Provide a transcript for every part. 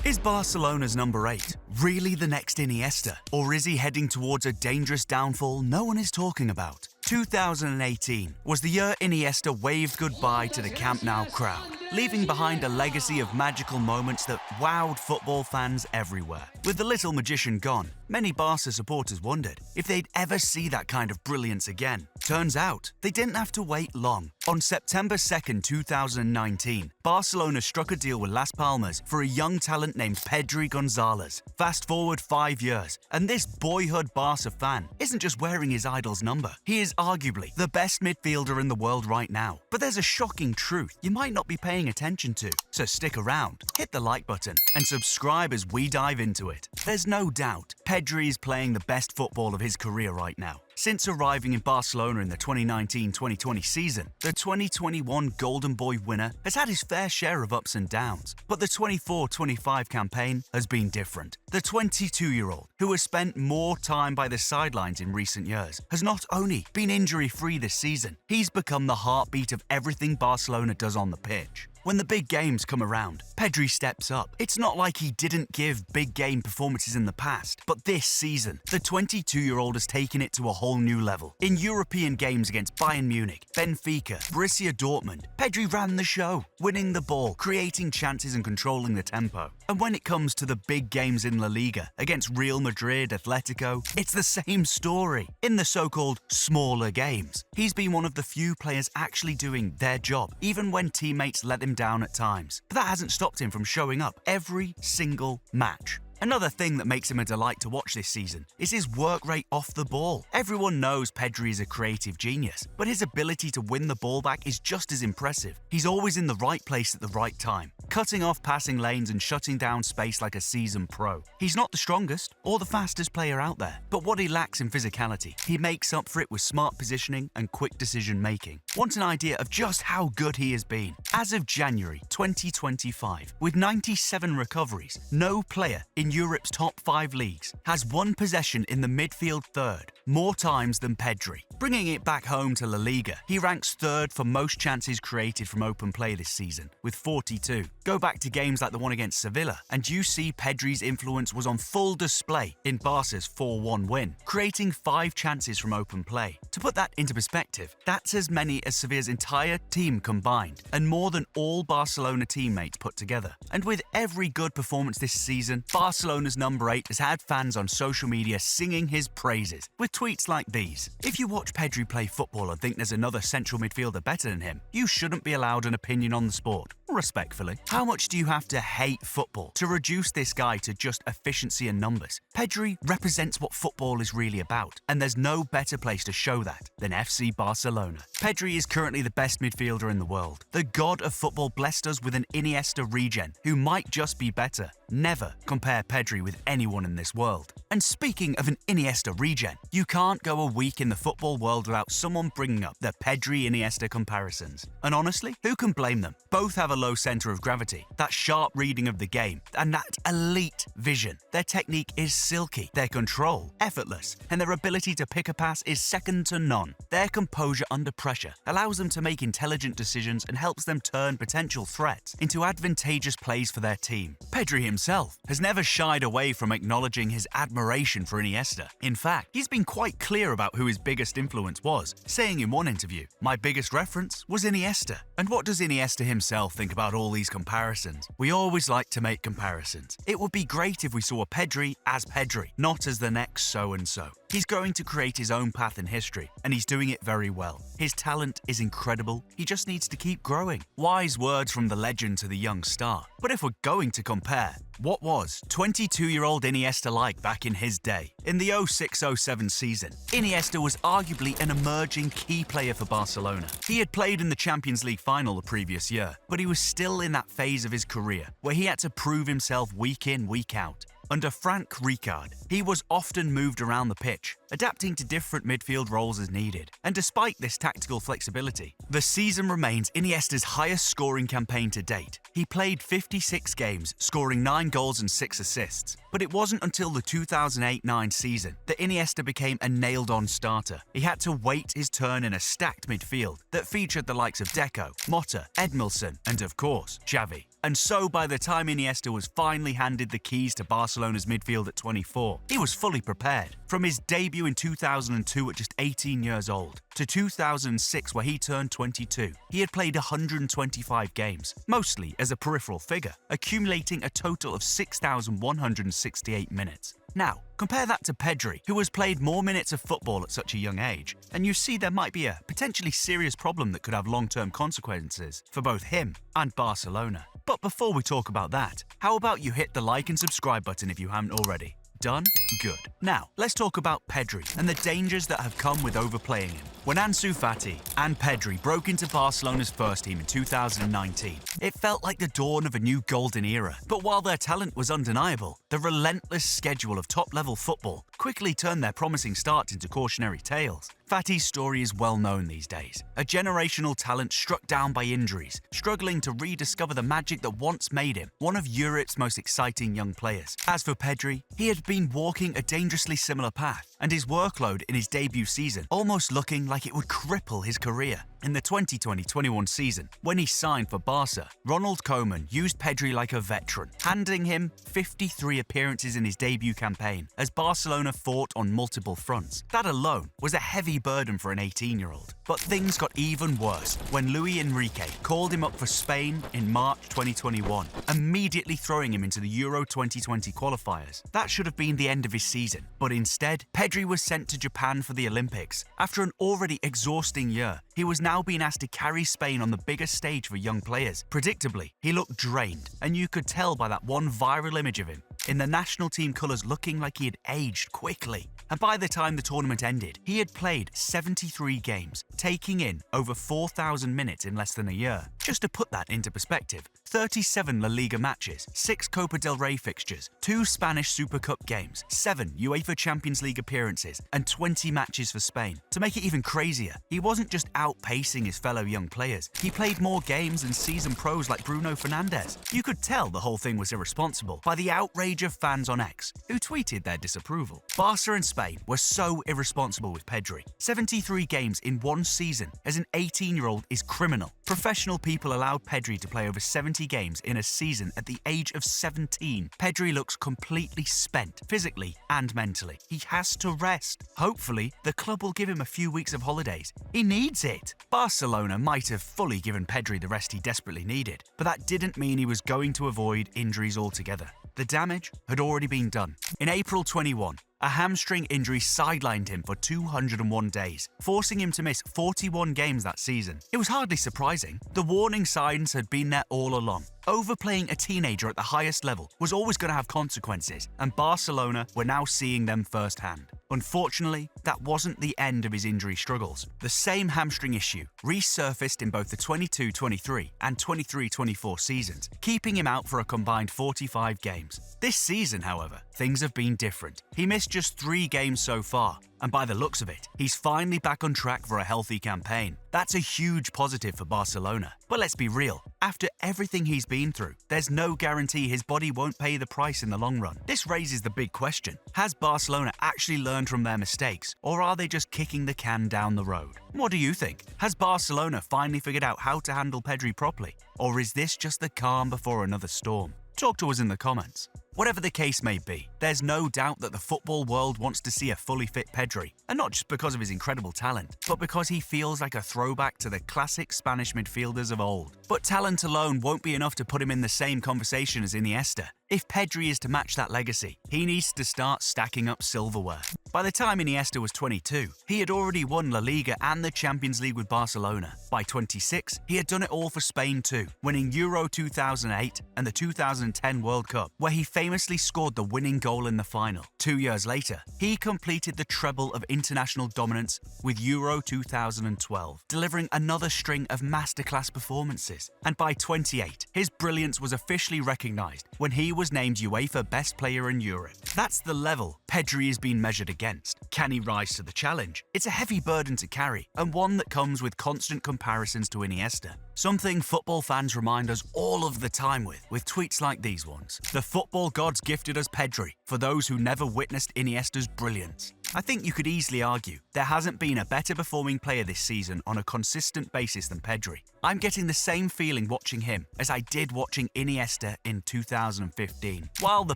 Is Barcelona's number 8 really the next Iniesta? Or is he heading towards a dangerous downfall no one is talking about? 2018 was the year Iniesta waved goodbye to the Camp Nou crowd, leaving behind a legacy of magical moments that wowed football fans everywhere. With the little magician gone, many Barca supporters wondered if they'd ever see that kind of brilliance again. Turns out, they didn't have to wait long. On September 2nd, 2019, Barcelona struck a deal with Las Palmas for a young talent named Pedri Gonzalez. Fast forward 5 years, and this boyhood Barca fan isn't just wearing his idol's number. He is arguably the best midfielder in the world right now. But there's a shocking truth you might not be paying attention to. So stick around, hit the like button, and subscribe as we dive into it. There's no doubt, Pedri is playing the best football of his career right now. Since arriving in Barcelona in the 2019-2020 season, the 2021 Golden Boy winner has had his fair share of ups and downs, but the 24-25 campaign has been different. The 22-year-old, who has spent more time by the sidelines in recent years, has not only been injury-free this season, he's become the heartbeat of everything Barcelona does on the pitch. When the big games come around, Pedri steps up. It's not like he didn't give big game performances in the past, but this season, the 22-year-old has taken it to a whole new level. In European games against Bayern Munich, Benfica, Borussia Dortmund, Pedri ran the show, winning the ball, creating chances and controlling the tempo. And when it comes to the big games in La Liga, against Real Madrid, Atletico, it's the same story. In the so-called smaller games, he's been one of the few players actually doing their job, even when teammates let him down at times. But that hasn't stopped him from showing up every single match. Another thing that makes him a delight to watch this season is his work rate off the ball. Everyone knows Pedri is a creative genius, but his ability to win the ball back is just as impressive. He's always in the right place at the right time, cutting off passing lanes and shutting down space like a seasoned pro. He's not the strongest or the fastest player out there, but what he lacks in physicality, he makes up for it with smart positioning and quick decision making. Want an idea of just how good he has been? As of January 2025, with 97 recoveries, no player in Europe's top 5 leagues has one possession in the midfield third more times than Pedri. Bringing it back home to La Liga, he ranks third for most chances created from open play this season, with 42. Go back to games like the one against Sevilla, and you see Pedri's influence was on full display in Barca's 4-1 win, creating 5 chances from open play. To put that into perspective, that's as many as Sevilla's entire team combined, and more than all Barcelona teammates put together. And with every good performance this season, Barcelona's number 8 has had fans on social media singing his praises, with tweets like these. If you watch Pedri play football and think there's another central midfielder better than him, you shouldn't be allowed an opinion on the sport. Respectfully. How much do you have to hate football to reduce this guy to just efficiency and numbers? Pedri represents what football is really about, and there's no better place to show that than FC Barcelona. Pedri is currently the best midfielder in the world. The god of football blessed us with an Iniesta regen, who might just be better. Never compare Pedri with anyone in this world. And speaking of an Iniesta regen, you can't go a week in the football world without someone bringing up the Pedri-Iniesta comparisons. And honestly, who can blame them? Both have a low center of gravity, that sharp reading of the game, and that elite vision. Their technique is silky, their control effortless, and their ability to pick a pass is second to none. Their composure under pressure allows them to make intelligent decisions and helps them turn potential threats into advantageous plays for their team. Pedri himself has never shied away from acknowledging his admiration for Iniesta. In fact, he's been quite clear about who his biggest influence was, saying in one interview, "My biggest reference was Iniesta." And what does Iniesta himself think about all these comparisons? We always like to make comparisons. It would be great if we saw Pedri as Pedri, not as the next so-and-so. He's going to create his own path in history, and he's doing it very well. His talent is incredible, he just needs to keep growing. Wise words from the legend to the young star. But if we're going to compare, what was 22-year-old Iniesta like back in his day? In the 06-07 season, Iniesta was arguably an emerging key player for Barcelona. He had played in the Champions League final the previous year, but he was still in that phase of his career where he had to prove himself week in, week out. Under Frank Rijkaard, he was often moved around the pitch, adapting to different midfield roles as needed. And despite this tactical flexibility, the season remains Iniesta's highest scoring campaign to date. He played 56 games, scoring 9 goals and 6 assists. But it wasn't until the 2008-09 season that Iniesta became a nailed-on starter. He had to wait his turn in a stacked midfield that featured the likes of Deco, Motta, Edmilson, and of course, Xavi. And so by the time Iniesta was finally handed the keys to Barcelona's midfield at 24, he was fully prepared. From his debut in 2002 at just 18 years old to 2006 where he turned 22, he had played 125 games, mostly as a peripheral figure, accumulating a total of 6,168 minutes. Now, compare that to Pedri, who has played more minutes of football at such a young age, and you see there might be a potentially serious problem that could have long-term consequences for both him and Barcelona. But before we talk about that, how about you hit the like and subscribe button if you haven't already? Done? Good. Now, let's talk about Pedri and the dangers that have come with overplaying him. When Ansu Fati and Pedri broke into Barcelona's first team in 2019, it felt like the dawn of a new golden era. But while their talent was undeniable, the relentless schedule of top-level football quickly turned their promising start into cautionary tales. Fati's story is well known these days. A generational talent struck down by injuries, struggling to rediscover the magic that once made him one of Europe's most exciting young players. As for Pedri, he had been walking a dangerously similar path, and his workload in his debut season almost looking like it would cripple his career. In the 2020-21 season, when he signed for Barca, Ronald Koeman used Pedri like a veteran, handing him 53 appearances in his debut campaign as Barcelona fought on multiple fronts. That alone was a heavy burden for an 18-year-old. But things got even worse when Luis Enrique called him up for Spain in March 2021, immediately throwing him into the Euro 2020 qualifiers. That should have been the end of his season, but instead, Pedri was sent to Japan for the Olympics. After an already exhausting year, he was now being asked to carry Spain on the biggest stage for young players. Predictably, he looked drained, and you could tell by that one viral image of him in the national team colours looking like he had aged quickly. And by the time the tournament ended, he had played 73 games, taking in over 4,000 minutes in less than a year. Just to put that into perspective, 37 La Liga matches, 6 Copa del Rey fixtures, 2 Spanish Super Cup games, 7 UEFA Champions League appearances, and 20 matches for Spain. To make it even crazier, he wasn't just outpacing his fellow young players, he played more games than seasoned pros like Bruno Fernandes. You could tell the whole thing was irresponsible by the outrage of fans on X, who tweeted their disapproval. Barca and Spain were so irresponsible with Pedri. 73 games in one season as an 18-year-old is criminal. Professional people allowed Pedri to play over 70 games in a season at the age of 17. Pedri looks completely spent, physically and mentally. He has to rest. Hopefully, the club will give him a few weeks of holidays. He needs it. Barcelona might have fully given Pedri the rest he desperately needed, but that didn't mean he was going to avoid injuries altogether. The damage had already been done. In April 21, a hamstring injury sidelined him for 201 days, forcing him to miss 41 games that season. It was hardly surprising. The warning signs had been there all along. Overplaying a teenager at the highest level was always going to have consequences, and Barcelona were now seeing them firsthand. Unfortunately, that wasn't the end of his injury struggles. The same hamstring issue resurfaced in both the 22-23 and 23-24 seasons, keeping him out for a combined 45 games. This season, however, things have been different. He missed just 3 games so far, and by the looks of it, he's finally back on track for a healthy campaign. That's a huge positive for Barcelona. But let's be real, after everything he's been through, there's no guarantee his body won't pay the price in the long run. This raises the big question: has Barcelona actually learned from their mistakes, or are they just kicking the can down the road? What do you think? Has Barcelona finally figured out how to handle Pedri properly, or is this just the calm before another storm? Talk to us in the comments. Whatever the case may be, there's no doubt that the football world wants to see a fully fit Pedri, and not just because of his incredible talent, but because he feels like a throwback to the classic Spanish midfielders of old. But talent alone won't be enough to put him in the same conversation as Iniesta. If Pedri is to match that legacy, he needs to start stacking up silverware. By the time Iniesta was 22, he had already won La Liga and the Champions League with Barcelona. By 26, he had done it all for Spain too, winning Euro 2008 and the 2010 World Cup, where he famously scored the winning goal in the final. 2 years later, he completed the treble of international dominance with Euro 2012, delivering another string of masterclass performances. And by 28, his brilliance was officially recognised when he was named UEFA Best Player in Europe. That's the level Pedri is being measured against. Can he rise to the challenge? It's a heavy burden to carry, and one that comes with constant comparisons to Iniesta. Something football fans remind us all of the time with tweets like these ones. The football gods gifted us Pedri, for those who never witnessed Iniesta's brilliance. I think you could easily argue there hasn't been a better performing player this season on a consistent basis than Pedri. I'm getting the same feeling watching him as I did watching Iniesta in 2015. While the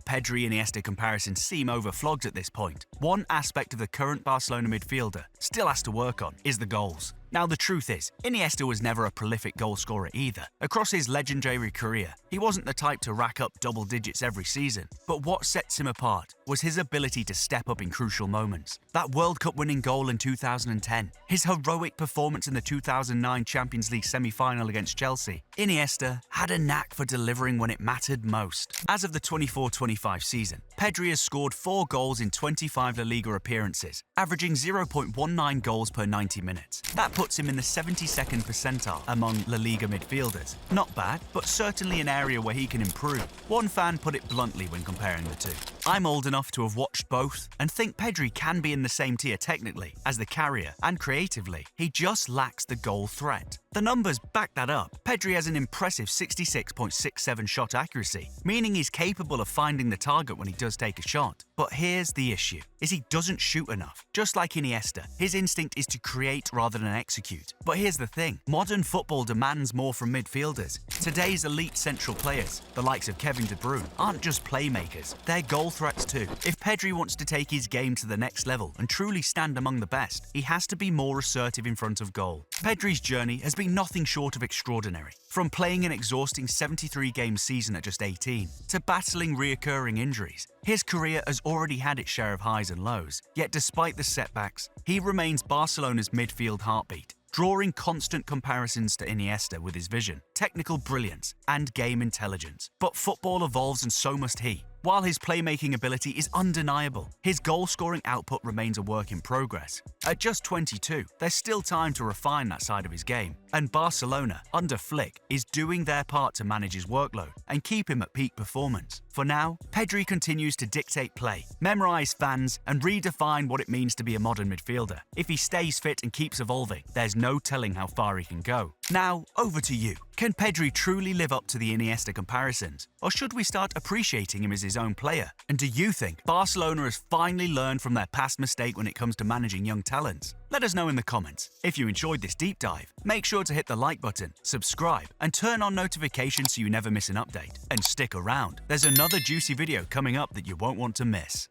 Pedri-Iniesta comparisons seem overflogged at this point, one aspect of the current Barcelona midfielder still has to work on is the goals. Now, the truth is, Iniesta was never a prolific goalscorer either. Across his legendary career, he wasn't the type to rack up double digits every season. But what sets him apart was his ability to step up in crucial moments. That World Cup winning goal in 2010, his heroic performance in the 2009 Champions League semi-final against Chelsea. Iniesta had a knack for delivering when it mattered most. As of the 24-25 season, Pedri has scored 4 goals in 25 La Liga appearances, averaging 0.19 goals per 90 minutes. That puts him in the 72nd percentile among La Liga midfielders. Not bad, but certainly an area where he can improve. One fan put it bluntly when comparing the two. I'm old enough to have watched both and think Pedri can be in the same tier technically as the carrier, and creatively, he just lacks the goal threat. The numbers back that up. Pedri has an impressive 66.67 shot accuracy, meaning he's capable of finding the target when he does take a shot. But here's the issue, is he doesn't shoot enough. Just like Iniesta, his instinct is to create rather than execute. But here's the thing, modern football demands more from midfielders. Today's elite central players, the likes of Kevin De Bruyne, aren't just playmakers, they're goal threats too. If Pedri wants to take his game to the next level and truly stand among the best, he has to be more assertive in front of goal. Pedri's journey has been nothing short of extraordinary. From playing an exhausting 73-game season at just 18 to battling reoccurring injuries, his career has already had its share of highs and lows. Yet despite the setbacks, he remains Barcelona's midfield heartbeat, drawing constant comparisons to Iniesta with his vision, technical brilliance, and game intelligence. But football evolves and so must he. While his playmaking ability is undeniable, his goal-scoring output remains a work in progress. At just 22, there's still time to refine that side of his game, and Barcelona, under Flick, is doing their part to manage his workload and keep him at peak performance. For now, Pedri continues to dictate play, memorize fans, and redefine what it means to be a modern midfielder. If he stays fit and keeps evolving, there's no telling how far he can go. Now, over to you. Can Pedri truly live up to the Iniesta comparisons? Or should we start appreciating him as his own player? And do you think Barcelona has finally learned from their past mistake when it comes to managing young talents? Let us know in the comments. If you enjoyed this deep dive, make sure to hit the like button, subscribe, and turn on notifications so you never miss an update. And stick around, there's another juicy video coming up that you won't want to miss.